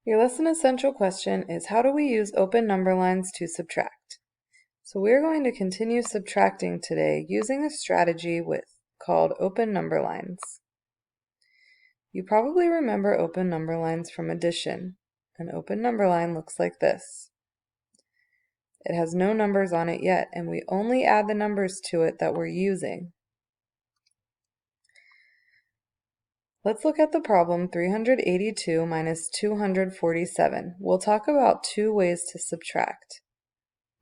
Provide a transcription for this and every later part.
Your lesson essential question is, how do we use open number lines to subtract? So we're going to continue subtracting today using a strategy called open number lines. You probably remember open number lines from addition. An open number line looks like this. It has no numbers on it yet, and we only add the numbers to it that we're using. Let's look at the problem 382 minus 247. We'll talk about two ways to subtract.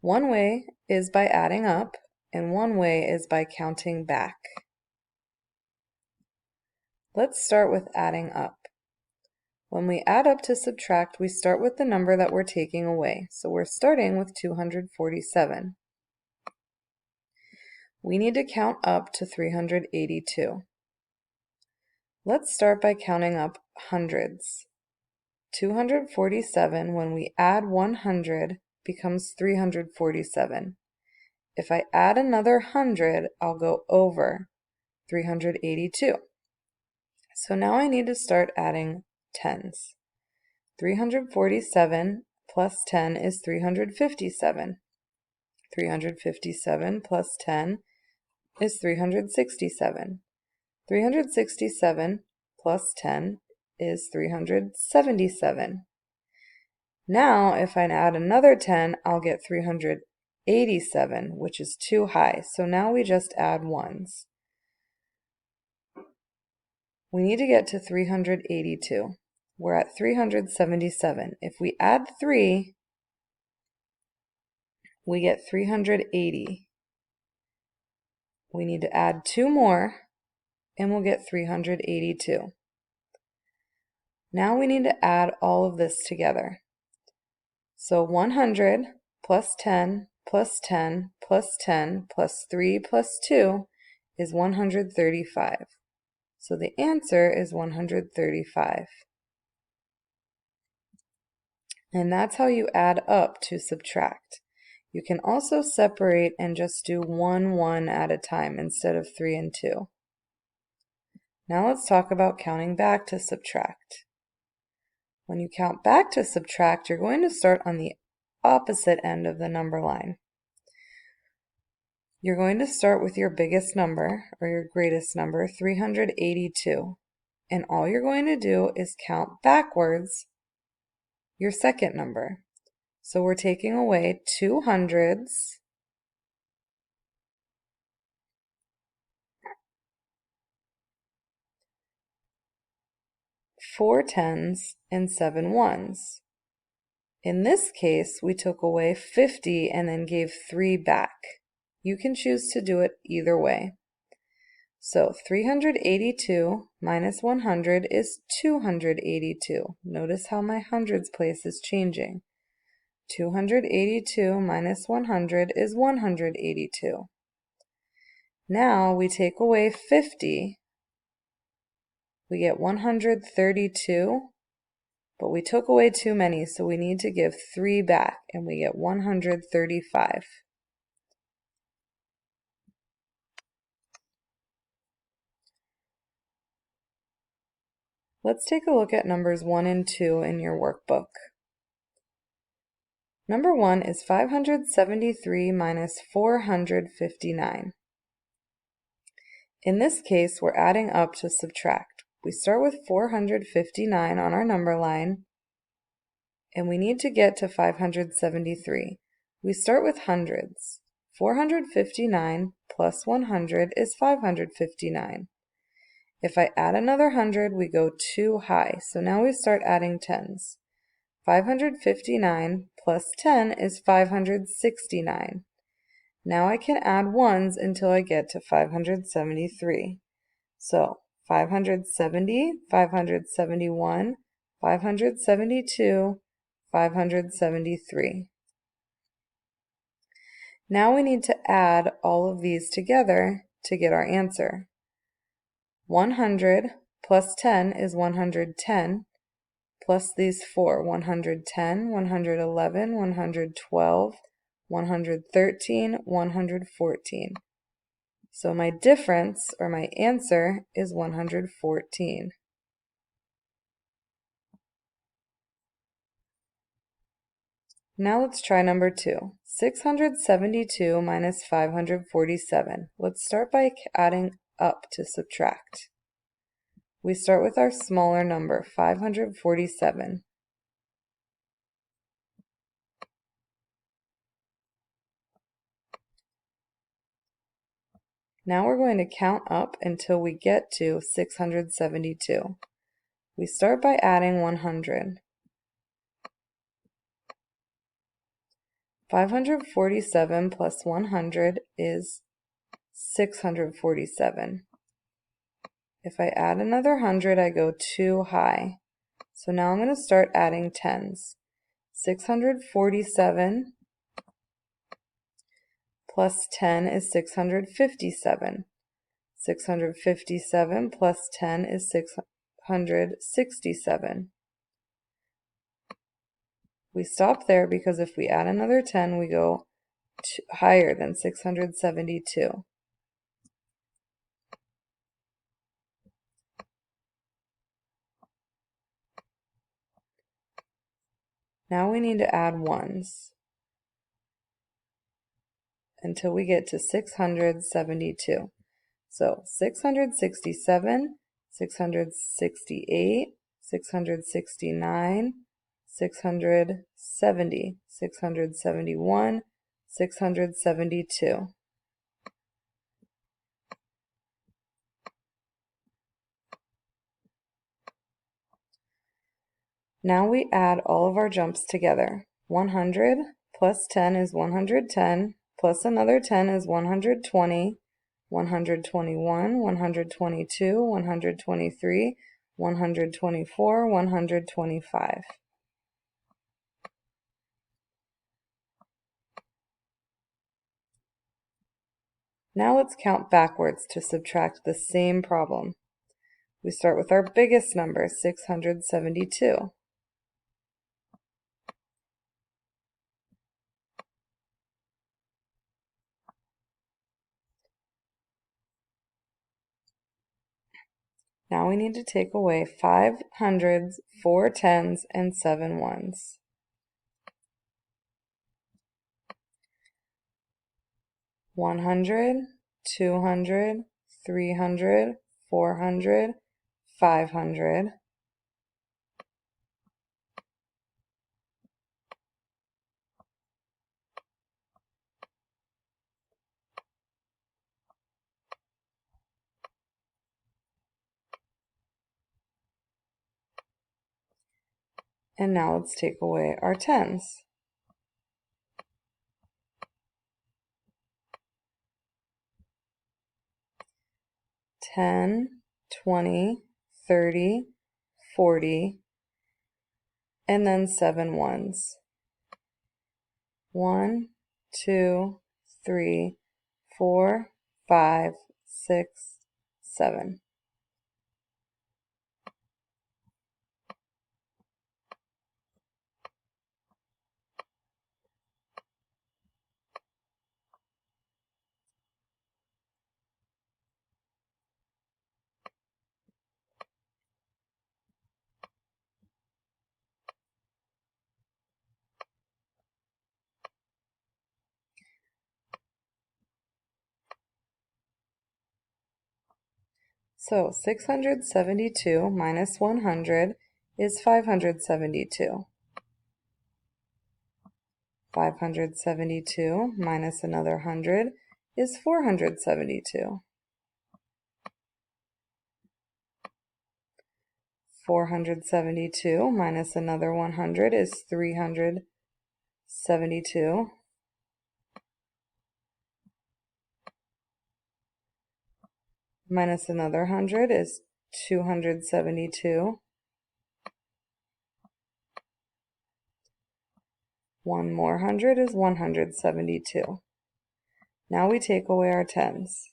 One way is by adding up, and one way is by counting back. Let's start with adding up. When we add up to subtract, we start with the number that we're taking away. So we're starting with 247. We need to count up to 382. Let's start by counting up hundreds. 247, when we add 100, becomes 347. If I add another 100, I'll go over 382. So now I need to start adding tens. 347 plus 10 is 357. 357 plus 10 is 367. 367 plus 10 is 377. Now, if I add another 10, I'll get 387, which is too high. So now we just add ones. We need to get to 382. We're at 377. If we add 3, we get 380. We need to add 2 more, and we'll get 382. Now we need to add all of this together. So 100 plus 10 plus 10 plus 10 plus 3 plus 2 is 135. So the answer is 135. And that's how you add up to subtract. You can also separate and just do 1, 1 at a time instead of 3 and 2. Now let's talk about counting back to subtract. When you count back to subtract, you're going to start on the opposite end of the number line. You're going to start with your biggest number, or your greatest number, 382. And all you're going to do is count backwards your second number. So we're taking away 2 hundreds, 4 tens, and 7 ones. In this case, we took away 50 and then gave 3 back. You can choose to do it either way. So 382 minus 100 is 282. Notice how my hundreds place is changing. 282 minus 100 is 182. Now we take away 50. We get 132, but we took away too many, so we need to give 3 back, and we get 135. Let's take a look at numbers 1 and 2 in your workbook. Number 1 is 573 minus 459. In this case, we're adding up to subtract. We start with 459 on our number line, and we need to get to 573. We start with hundreds. 459 plus 100 is 559. If I add another 100, we go too high, so now we start adding tens. 559 plus 10 is 569. Now I can add ones until I get to 573. So 570, 571, 572, 573. Now we need to add all of these together to get our answer. 100 plus 10 is 110, plus these 4, 110, 111, 112, 113, 114. So my difference, or my answer, is 114. Now let's try number 2. 672 minus 547. Let's start by adding up to subtract. We start with our smaller number, 547. Now we're going to count up until we get to 672. We start by adding 100. 547 plus 100 is 647. If I add another 100, I go too high. So now I'm going to start adding tens. 647 plus 10 is 657. 657 plus 10 is 667. We stop there because if we add another 10, we go higher than 672. Now we need to add ones until we get to 672. So 667, 668, 669, 670, 671, 672. Now we add all of our jumps together. 100 plus 10 is 110, plus another 10 is 120, 121, 122, 123, 124, 125. Now let's count backwards to subtract the same problem. We start with our biggest number, 672. Now we need to take away 5 hundreds, 4 tens, and 7 ones. 100, 200, 300, 400, 500. And now let's take away our tens. 10, 20, 30, 40, and then 7 ones. 1, 2, 3, 4, 5, 6, 7. So 672 minus 100 is 572. 572 minus another 100 is 472. 472 minus another 100 is 372. Minus another 100 is 272. One more 100 is 172. Now we take away our tens.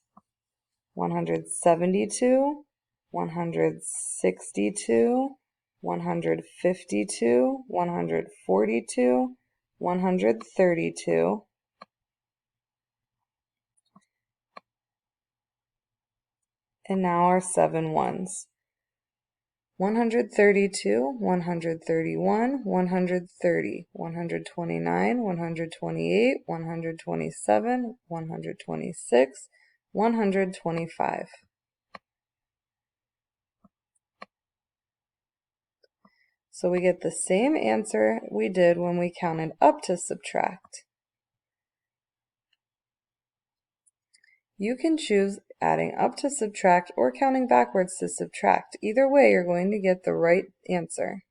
172, 162, 152, 142, 132, and now our 7 ones. 132, 131, 130, 129, 128, 127, 126, 125. So we get the same answer we did when we counted up to subtract. You can choose adding up to subtract or counting backwards to subtract. Either way, you're going to get the right answer.